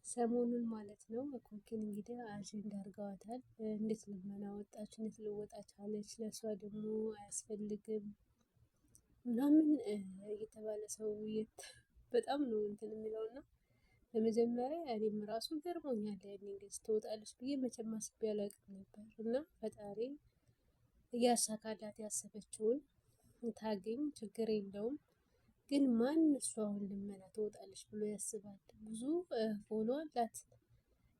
ሰሞኑን ማለት ነው ኮኪን እንግዲህ አጀንዳ አድርገዋታል። እንዴት ልመና ወጣች፣ እንዴት ልወጣ ቻለች፣ ለእሷ ደግሞ አያስፈልግም ምናምን እየተባለ ሰው በጣም ነው እንትን የሚለው እና በመጀመሪያ እኔም ራሱ ገርሞኛል። ያኔ እንደዚህ ትወጣለች ብዬ መቼም አስቤ አላውቅም ነበር እና ፈጣሪ እያሳካላት ያሰበችውን ታገኝ፣ ችግር የለውም። ግን ማን እሷ አሁን ልመና ትወጣለች ብሎ ያስባል? ብዙ ፎሎ አላት፣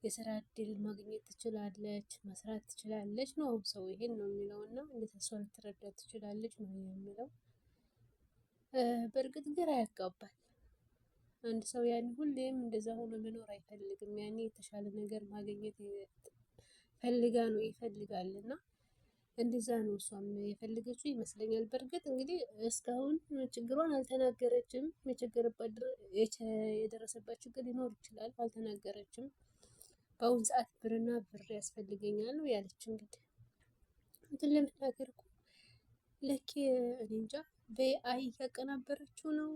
የስራ እድል ማግኘት ትችላለች፣ መስራት ትችላለች ነው አሁን ሰው ይሄን ነው የሚለው እና እንዴት እሷ ልትረዳ ትችላለች ነው የሚለው። በእርግጥ ግራ ያጋባል። አንድ ሰው ያን ሁሌም እንደዛ ሆኖ መኖር አይፈልግም። ያኔ የተሻለ ነገር ማግኘት ፈልጋ ነው ይፈልጋል እና እንደዛ ነው እሷም የፈለገችው ይመስለኛል። በእርግጥ እንግዲህ እስካሁን ችግሯን አልተናገረችም። የደረሰባት ችግር ሊኖር ይችላል፣ አልተናገረችም። በአሁን ሰዓት ብርና ብር ያስፈልገኛል ነው ያለች። እንግዲህ እንትን ለመናገር እኮ ለኬ እኔ እንጃ በአይ እያቀናበረችው ነው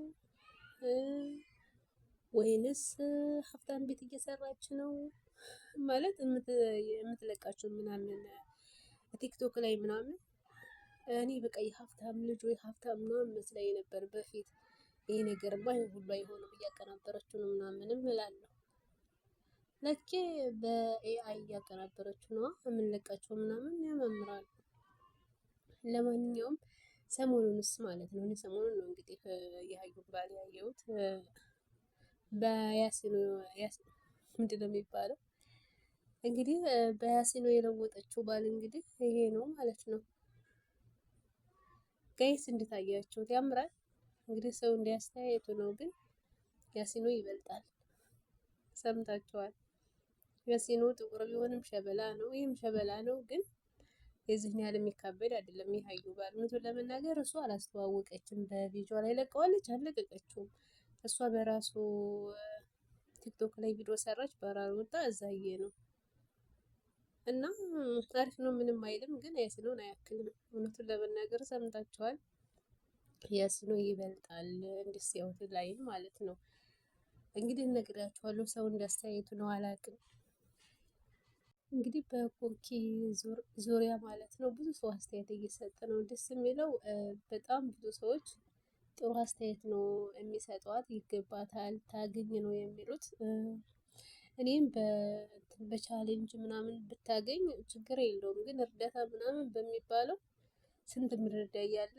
ወይንስ ሀብታም ቤት እየሰራች ነው ማለት የምትለቃቸው ምናምን ቲክቶክ ላይ ምናምን እኔ በቃ የሀብታም ልጅ ወይ ሀብታም ምናምን መስላኝ ነበር በፊት። ይሄ ነገርማ ይሄ ሁሉ አይሆንም እያቀናበረችው ነው ምናምንም እላለሁ። ለኬ በኤአይ እያቀናበረችው ነው የምንለቃቸው ምናምን ያመምራሉ። ለማንኛውም ሰሞኑንስ ማለት ነው እኔ ሰሞኑን ነው እንግዲህ የሀዩን ባል ያየሁት በያሲኖ ምንድን ነው የሚባለው እንግዲህ በያሲኖ የለወጠችው ባል እንግዲህ ይሄ ነው ማለት ነው። ጋይስ እንድታያችሁት ያምራል። እንግዲህ ሰው እንዲያስተያየቱ ነው፣ ግን ያሲኖ ይበልጣል። ሰምታችኋል። ያሲኖ ጥቁር ቢሆንም ሸበላ ነው፣ ይህም ሸበላ ነው፣ ግን የዚህን ያህል የሚካበድ አይደለም። የሀዩ ባል እውነቱን ለመናገር እሷ አላስተዋወቀችም። በቪዲዮ ላይ ለቀዋለች፣ አልለቀቀችውም። እሷ በራሱ ቲክቶክ ላይ ቪዲዮ ሰራች፣ በራሩ ወጣ እዛዬ ነው እና አሪፍ ነው፣ ምንም አይልም። ግን ያሲኖን አያክልም። እውነቱን ለመናገር ሰምታችኋል። ያሲኖ ይበልጣል እንዲስያውት ላይ ማለት ነው። እንግዲህ እነግራችኋለሁ፣ ሰው እንዳስተያየቱ ነው፣ አላውቅም። እንግዲህ በኮኪ ዙሪያ ማለት ነው ብዙ ሰው አስተያየት እየሰጠ ነው። ደስ የሚለው በጣም ብዙ ሰዎች ጥሩ አስተያየት ነው የሚሰጧት። ይገባታል፣ ታግኝ ነው የሚሉት። እኔም በቻሌንጅ ምናምን ብታገኝ ችግር የለውም፣ ግን እርዳታ ምናምን በሚባለው ስንት ምርዳ እያለ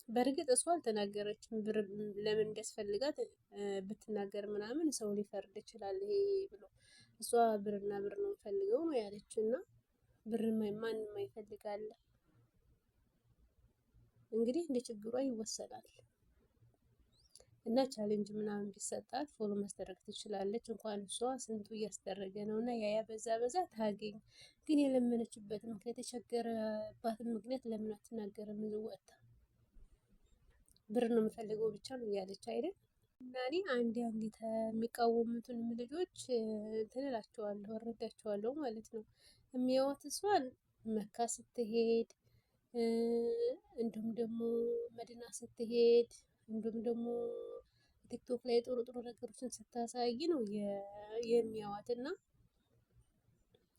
በእርግጥ እሷ አልተናገረችም። ብር ለምን እንደስፈልጋት ብትናገር ምናምን ሰው ሊፈርድ ይችላል ይሄ ብሎ። እሷ ብርና ብር ነው የምፈልገው ነው ያለችው እና ብር ማንም አይፈልጋል። እንግዲህ እንደ ችግሯ ይወሰናል እና ቻሌንጅ ምናምን ቢሰጣት ፎሎ ማስደረግ ትችላለች። እንኳን እሷ ስንቱ እያስደረገ ነው እና ያ በዛ ታገኝ። ግን የለመነችበት ምክንያት የተቸገረባትን ምክንያት ለምን አትናገርም? ወጥታ ብር ነው የምፈልገው ብቻ ነው እያለች አይደል? እና እኔ አንዴ የሚቃወሙትንም ልጆች እንትን እላቸዋለሁ፣ እረዳቸዋለሁ ማለት ነው። የሚያዩት እሷን መካ ስትሄድ እንዲሁም ደግሞ መዲና ስትሄድ እንዲሁም ደግሞ ቲክቶክ ላይ ጥሩ ጥሩ ነገሮችን ስታሳይ ነው የሚያዋት እና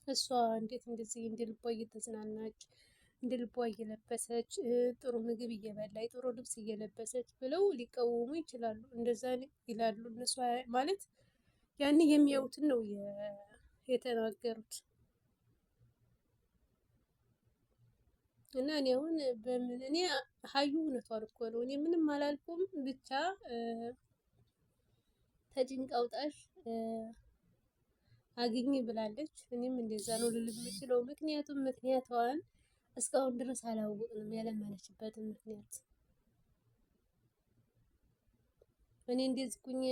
እሷ እንዴት እንደዚህ እንደ ልቧ እየተዝናናች እንደ ልቧ እየለበሰች ጥሩ ምግብ እየበላች ጥሩ ልብስ እየለበሰች ብለው ሊቃወሙ ይችላሉ። እንደዛ ይላሉ እነሱ ማለት ያኔ የሚያዩትን ነው የተናገሩት። እና እኔ አሁን እኔ ሀዩ እውነቷን እኮ ነው። እኔ ምንም አላልኩም፣ ብቻ ተጭንቅ አውጣሽ አግኝ ብላለች። እኔም እንደዛ ነው ልል የምችለው። ምክንያቷን እስካሁን ድረስ አላወቅንም፣ ያለመነችበትን ምክንያት። እኔ እንደዚህ ኩኝ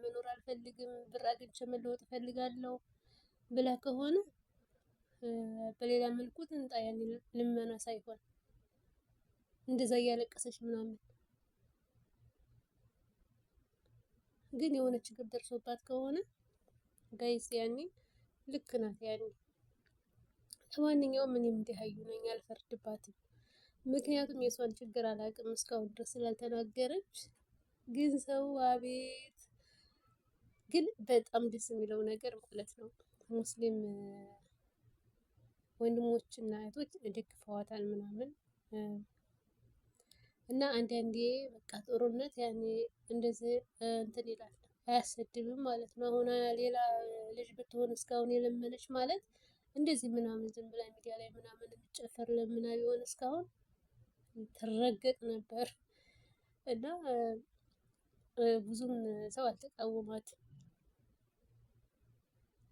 መኖር አልፈልግም፣ ብር አግኝቼ መለወጥ እፈልጋለሁ ብላ ከሆነ በሌላ መልኩ ትንጣ፣ ያኔ ልመና ሳይሆን እንደዛ እያለቀሰች ምናምን። ግን የሆነ ችግር ደርሶባት ከሆነ ጋይስ ያኔ ልክ ናት ያኔ። ለማንኛውም እኔም እንደ ሀዩ ነኝ፣ አልፈርድባትም። ምክንያቱም የሷን ችግር አላውቅም እስካሁን ድረስ ስላልተናገረች። ግን ሰው አቤት ግን በጣም ደስ የሚለው ነገር ማለት ነው ሙስሊም ወንድሞችና እህቶች ደግፈዋታል ምናምን እና አንዳንዴ በቃ ጦርነት ያኔ እንደዚህ እንትን ይላል አያሰድብም ማለት ነው። አሁን ሌላ ልጅ ብትሆን እስካሁን የለመነች ማለት እንደዚህ ምናምን ዝም ብላ ሚዲያ ላይ ምናምን የምትጨፈር ለምና ቢሆን እስካሁን ትረገጥ ነበር እና ብዙም ሰው አልተቃወማትም።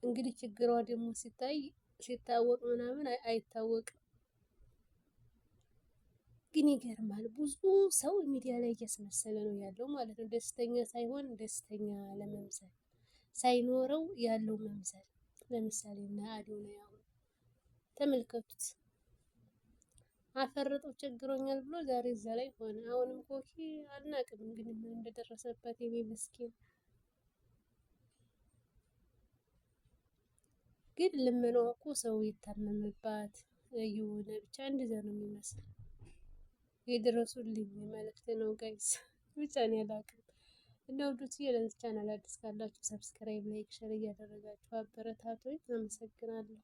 እንግዲህ ችግሯ ደግሞ ሲታወቅ ምናምን አይታወቅም። ግን ይገርማል ብዙ ሰው ሚዲያ ላይ እያስመሰለ ነው ያለው ማለት ነው። ደስተኛ ሳይሆን ደስተኛ ለመምሰል ሳይኖረው ያለው መምሰል። ለምሳሌ እና አዶናይ አሁን ተመልከቱት። አፈረጠው ቸግሮኛል ብሎ ዛሬ እዛ ላይ ሆነ። አሁንም ኮኪ አናቅም እንግዲህ ምን እንደደረሰበት የኔ ምስኪን። ግን ልመናዋ እኮ ሰው የታመመባት የሆነ ብቻ እንደዛ ነው የሚመስል። የድረሱልኝ መልእክት ነው ጋይስ። ብቻ እኔ አላቅም። እና ውዶችዬ ለዚህ ቻናል አዲስ ካላችሁ ሰብስክራይብ፣ ላይክ፣ ሸር እያደረጋችሁ አበረታቱኝ። አመሰግናለሁ።